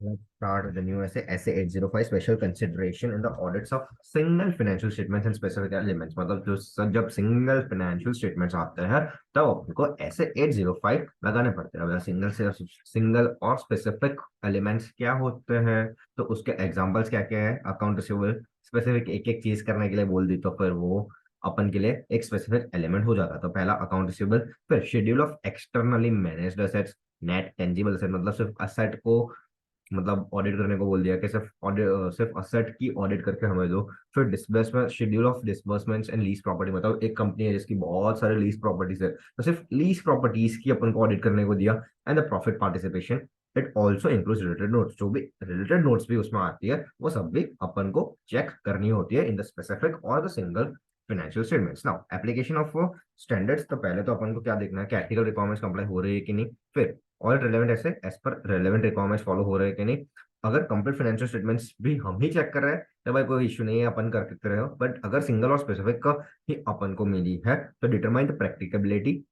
Let's start with the new essay, essay 805, special consideration in the audits of single financial statements and specific elements. मतलब जो जब single financial statements आते हैं तब आपको ऐसे 805 लगाने पड़ते हैं। अब सिंगल और स्पेसिफिक एलिमेंट्स क्या होते हैं, तो उसके एग्जांपल्स क्या क्या है। अकाउंट रिसीवेबल स्पेसिफिक एक एक चीज करने के लिए बोल दी तो फिर वो अपन के लिए एक स्पेसिफिक एलिमेंट हो जाता है। तो पहला अकाउंट रिसीवेबल, फिर schedule of externally managed assets, net tangible asset मतलब सिर्फ असेट को मतलब ऑडिट करने को बोल दिया कि सिर्फ ऑडिट सिर्फ असेट की ऑडिट करके हमें दो। फिर disbursement, schedule of disbursements and lease property, मतलब एक कंपनी है जिसकी बहुत सारे लीज प्रॉपर्टीज है तो सिर्फ लीज प्रॉपर्टीज की अपन को ऑडिट करने को दिया। And the profit participation, it also includes related notes, जो भी रिलेटेड नोट्स भी उसमें आती है वो सब भी अपन को चेक करनी होती है इन द स्पेसिफिक और the single financial statements. Now application of standards, तो पहले तो अपन को क्या देखना है कि एथिकल रिक्वायरमेंट्स कंप्लाई हो रही है कि नहीं। फिर और रिलेवेंट ऐसे as per relevant requirements follow हो रहे हैं कि नहीं। अगर कंप्लीट फाइनेंशियल स्टेटमेंट्स भी हम ही चेक कर रहे हैं तो भाई कोई इश्यू नहीं है, अपन कर सकते रहे हो। बट अगर सिंगल और स्पेसिफिक का ही अपन को मिली है तो डिटरमाइन द प्रैक्टिकेबिलिटी।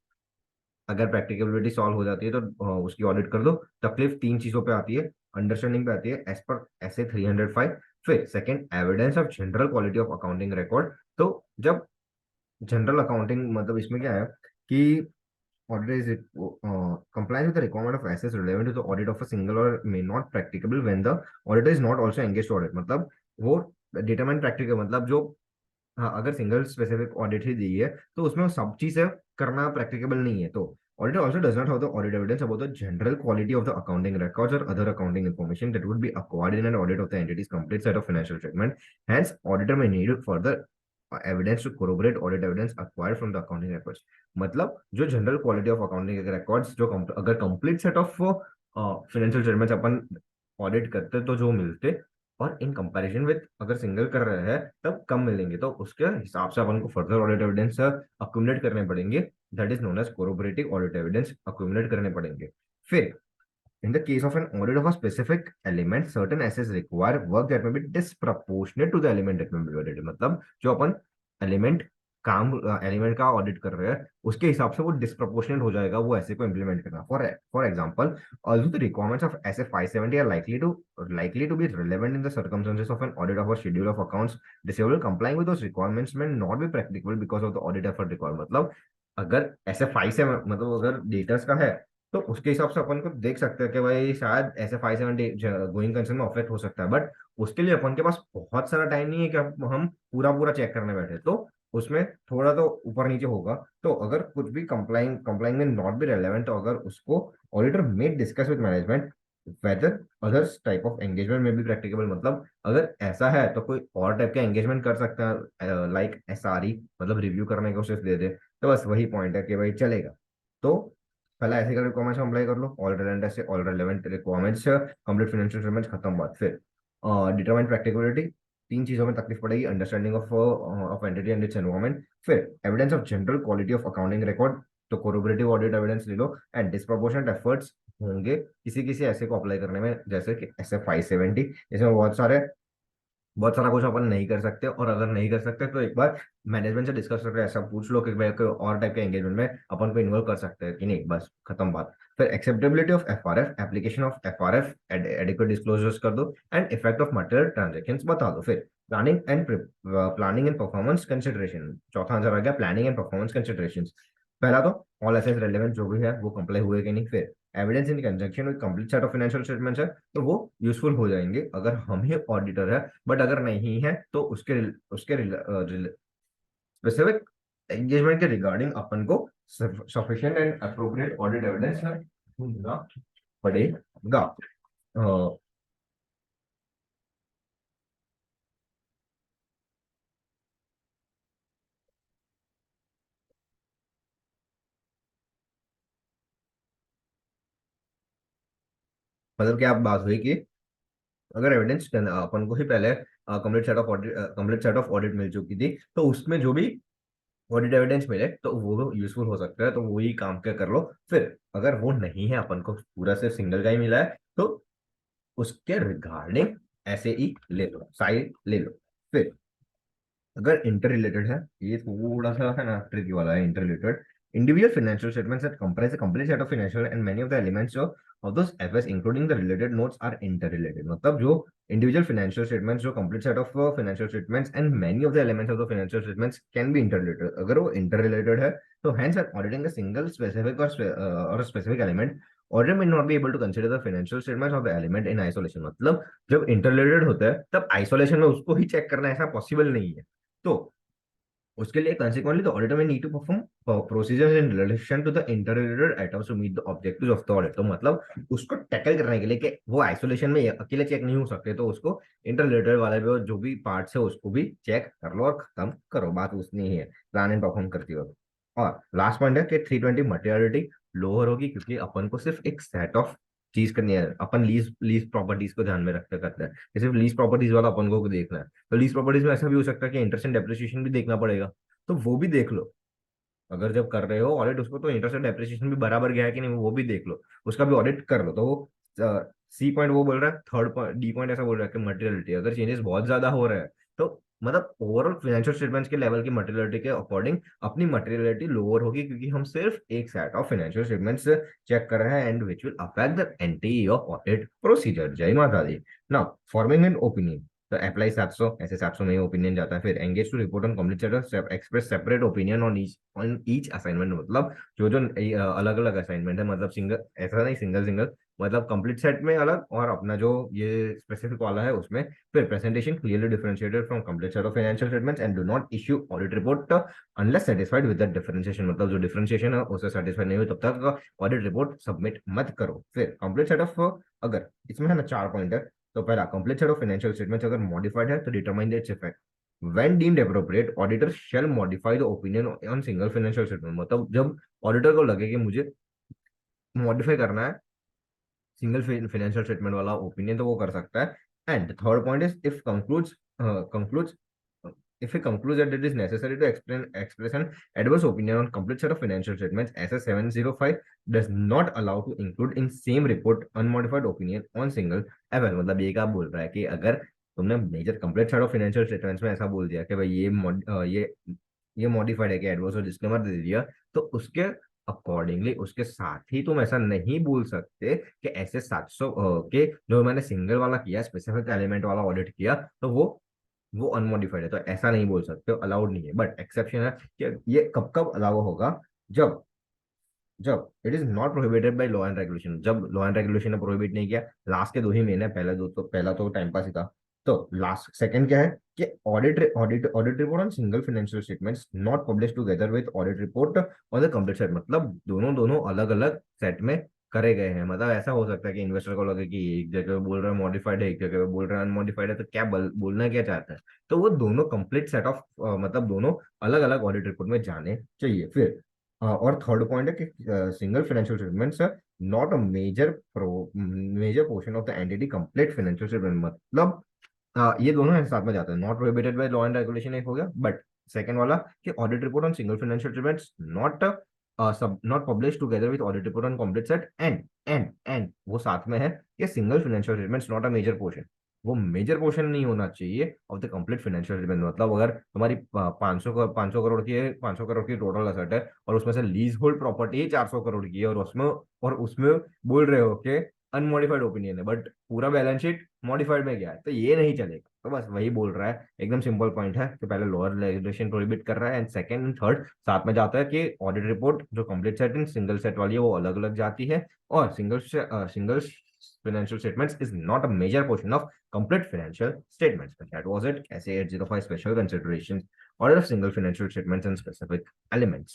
अगर प्रैक्टिकेबिलिटी सॉल्व हो जाती है तो उसकी ऑडिट कर दो। तकलीफ तीन चीजों पे आती है, अंडरस्टैंडिंग पे आती है एज पर ऐसे 305। फिर second, evidence of general quality of accounting record. तो जब जनरल अकाउंटिंग मतलब इसमें क्या है कि auditor is compliance with the requirement of assets relevant to the audit of a single or may not practicable when the auditor is not also engaged to audit। मतलब वो determine practical मतलब जो, हाँ, अगर सिंगल स्पेसिफिक ऑडिट ही दी है तो उसमें वो सब चीजें करना प्रैक्टिकेबल नहीं है। तो auditor also does not have the audit evidence about the general quality of the accounting records or other accounting information that would be acquired in an audit of the entity's complete set of financial statement। Hence auditor may need further evidence to corroborate audit evidence acquired from the accounting records। मतलब जो general quality of accounting records जो अगर complete set of financial statements upon audit करते तो जो मिलते, और in comparison with अगर सिंगल कर रहे हैं तब कम मिलेंगे, तो उसके हिसाब से अपन को फर्दर ऑडिट एविडेंस अक्यूमुलेट करने पड़ेंगे। That is known as corroborative audit evidence accumulate करने पड़ेंगे। फिर in the case of an audit of a specific element, certain assets require work that may be disproportionate to the element that may be audited। मतलब जो अपन element काम element का audit कर रहे हैं उसके हिसाब से वो डिस्प्रोपोर्शनेट हो जाएगा वो ऐसे को इम्प्लीमेंट करना। For example, although the requirements of SA 570 are likely to be relevant in the circumstances of an audit of a schedule of accounts receivable, complying with those requirements may not be practicable because of the audit effort required। मतलब अगर ऐसे 5 से मतलब अगर debtors का है तो उसके हिसाब से अपन को देख सकते हैं कि भाई शायद ऐसे 570 गोइंग कंसर्न में ऑफेक्ट हो सकता है। बट उसके लिए अपन के पास बहुत सारा टाइम नहीं है कि हम पूरा पूरा चेक करने बैठे, तो उसमें थोड़ा तो ऊपर नीचे होगा। तो अगर कुछ भी कंप्लाइंग में नॉट बी रेलेवेंट तो अगर उसको ऑडिटर में discuss with management whether others type of engagement में भी प्रैक्टिकेबल। मतलब अगर ऐसा है तो कोई और टाइप का एंगेजमेंट कर सकता है, लाइक SRE मतलब रिव्यू करने की कोशिश दे दे। तो बस वही पॉइंट है कि भाई चलेगा। तो पहला एथिकल रिक्वायरमेंट्स अप्लाई कर लो, all relevant requirements complete financial statements खत्म बात। फिर डिटरमाइन प्रैक्टिकबिलिटी, तीन चीजों में तकलीफ पड़ेगी, understanding of entity and its environment. फिर evidence of general quality of accounting record, तो कोरोबरेटिव ऑडिट एविडेंस ले लो। एंड डिस्प्रोपोर्शनेट एफर्ट्स होंगे किसी किसी ऐसे को अप्लाई करने में, जैसे कि ऐसे 570, इसमें बहुत सारा कुछ अपन नहीं कर सकते। और अगर नहीं कर सकते तो एक बार मैनेजमेंट से डिस्कस करके ऐसा पूछ लो कि भाई कोई और टाइप के एंगेजमेंट में अपन को इन्वॉल्व कर सकते हैं कि नहीं, बस खत्म बात। फिर acceptability of FRF, application of FRF adequate disclosures कर दो। And effect of material transactions बता दो। फिर प्लानिंग एंड परफॉर्मेंस कंसिडरेशन, चौथा आंसर आ गया प्लानिंग एंड परफॉर्मेंस कंसिडरेशन। पहला तो ऑल एसेस रेलेवेंट जो भी है वो कंप्लाई हुए कि नहीं। फिर evidence in conjunction with complete set of financial statements है तो वो यूजफुल हो जाएंगे अगर हम ही ऑडिटर है। बट अगर नहीं है तो उसके उसके स्पेसिफिक एंगेजमेंट के रिगार्डिंग अपन को sufficient and appropriate audit evidence ढूंढना पड़ेगा। मतलब क्या बात हुई कि अगर एविडेंस अपन को ही पहले कंप्लीट सेट ऑफ ऑडिट मिल चुकी थी तो उसमें जो भी ऑडिट एविडेंस मिले तो वो यूजफुल हो सकता है, तो वही काम क्या कर लो। फिर अगर वो नहीं है, अपन को पूरा सिर्फ सिंगल का ही मिला है, तो उसके रिगार्डिंग ऐसे ही ले लो, साइड ले लो। फिर अगर इंटर रिलेटेड है, ये थोड़ा सा है ना ट्रिकी वाला है। Inter related individual financial statements that comprise a complete set of financial and many of the elements of those FS including the related notes are interrelated. मतलब जो individual financial statements, जो complete set of financial statements and many of the elements of the financial statements can be interrelated. अगर वो interrelated है तो hence auditing a single specific or a specific element, auditor may not be able to consider the financial statements of the element in isolation. मतलब जब interrelated होता है तब isolation में उसको ही check करना ऐसा possible नहीं है. तो उसके लिए consequently the auditor may need to perform procedures in relation to the interrelated items to meet the objectives of the audit. तो मतलब उसको टैकल करने के लिए कि वो आइसोलेशन में अकेले चेक नहीं हो सकते, तो उसको इंटररिलेटेड वाले भी जो भी पार्ट्स है उसको भी चेक कर लो और खत्म करो, बात उसने ही है प्लान एंड परफॉर्म करती हो. और लास्ट पॉइंट है कि 320 मटेरियलिटी लोअर होगी क्योंकि अपन को सिर्फ एक सेट ऑफ चीज करनी है. अपन लीज लीज प्रॉपर्टीज को ध्यान में रखते करते हैं, सिर्फ लीज प्रॉपर्टीज वाला अपन को देखना है. तो लीज प्रॉपर्टीज में ऐसा भी हो सकता है कि इंटरेस्ट एंड डेप्रिसिएशन भी देखना पड़ेगा, तो वो भी देख लो. अगर जब कर रहे हो ऑडिट उसको, तो इंटरेस्ट एंड डेप्रिसिएशन भी बराबर गया है कि नहीं वो भी देख लो, उसका भी ऑडिट कर लो. तो वो सी पॉइंट वो बोल रहा है, थर्ड पॉइंट डी पॉइंट ऐसा बोल रहा है कि मटेरियलिटी अगर चेंजेस बहुत ज्यादा हो रहा है तो मतलब ओवरऑल फाइनेंशियल स्टेटमेंट्स के लेवल की मटेरियलिटी के अकॉर्डिंग अपनी मटेरियलिटी लोअर होगी, क्योंकि हम सिर्फ एक set of financial statements check कर रहे हैं and which will affect the entity of audit procedure. जय माता दी. नाउ फॉर्मिंग एन ओपिनियन, तो अप्लाई 700, ऐसे 700 में ही ओपिनियन जाता है. फिर engage to report on complete set, express separate opinion on each assignment. मतलब जो जो अलग अलग असाइनमेंट है, मतलब सिंगल ऐसा नहीं, सिंगल सिंगल मतलब कंप्लीट सेट में अलग और अपना जो ये स्पेसिफिक वाला है उसमें. फिर presentation clearly differentiated from complete set of financial statements and do not issue audit report unless satisfied with that differentiation. मतलब जो डिफरेंशिएशन है उससे सेटिस्फाइड नहीं हो तब तक ऑडिट रिपोर्ट सबमिट मत करो. फिर कंप्लीट सेट ऑफ, अगर इसमें है ना 4 पॉइंट है, तो पहला complete set of financial statements अगर मॉडिफाइड है तो determine its effect. When deemed appropriate, auditor shall modify the opinion on single financial statement. मतलब जब ऑडिटर को लगे कि मुझे मॉडिफाई करना है सिंगल फाइनेंशियल स्टेटमेंट वाला ओपिनियन, तो वो कर सकता है. And third point is if concludes if it concludes that it is necessary to express an adverse opinion on complete set of financial statements, SS 705 does not allow to include in same report unmodified opinion on single FL. मतलब ये क्या बोल रहा है कि अगर तुमने major complete set of financial statements में ऐसा बोल दिया कि भाई ये मॉडिफाइड है कि एडवर्स और डिस्क्लेमर दे दिया, तो उसके अकॉर्डिंगली उसके साथ ही तुम ऐसा नहीं बोल सकते कि ऐसे 700 के जो मैंने सिंगल वाला किया, स्पेसिफिक एलिमेंट वाला ऑडिट किया, तो वो अनमोडिफाइड है, तो ऐसा नहीं बोल सकते, अलाउड नहीं है. बट एक्सेप्शन है कि ये कब कब अलाउ होगा, जब जब it is not prohibited by law and regulation. जब लॉ एंड रेगुलेशन ने प्रोहिबिट नहीं किया, लास्ट के 2 ही महीने, पहला तो टाइम पास ही था. तो लास्ट सेकंड क्या है कि audit report on single financial statements not publish together with audit report on the complete set. मतलब दोनों दोनों अलग अलग सेट में करे गए हैं. मतलब ऐसा हो सकता है कि इन्वेस्टर को लगे कि एक जगह बोल रहा है मॉडिफाइड है, एक जगह बोल रहा है अनमॉडिफाइड है, तो क्या बोलना क्या चाहता है. तो वो दोनों कंप्लीट सेट ऑफ मतलब दोनों अलग अलग ऑडिट रिपोर्ट में जाने चाहिए. फिर और थर्ड पॉइंट है कि single financial statements not a major portion of the entity complete financial statement. मतलब ये दोनों एक साथ में जाते हैं. Not prohibited by law and regulation एक हो गया, बट सेकंड वाला कि audit report on single financial statements not publish together with audit report on complete set. And वो साथ में है कि single financial statements not a major portion. वो मेजर पोर्शन नहीं होना चाहिए of the complete financial statement. मतलब अगर तुम्हारी 500 करोड़ की है, 500 करोड़ की टोटल असेट है और उसमें से लीज होल्ड प्रॉपर्टी 400 करोड़ की है और उसमें बोल रहे हो कि अनमॉडिफाइड ओपिनियन है, बट पूरा बैलेंस शीट मॉडिफाइड में गया है, तो ये नहीं चलेगा. तो बस वही बोल रहा है, एकदम सिंपल पॉइंट है कि पहले लोअर रेगुलेशन प्रोहिबिट कर रहा है एंड सेकंड एंड थर्ड साथ में जाता है कि ऑडिट रिपोर्ट जो complete set and single set वाली है वो अलग अलग जाती है, और single financial statements is not a major portion of complete financial statements. But that was it. SA 805 special considerations, order of single financial statements and specific elements.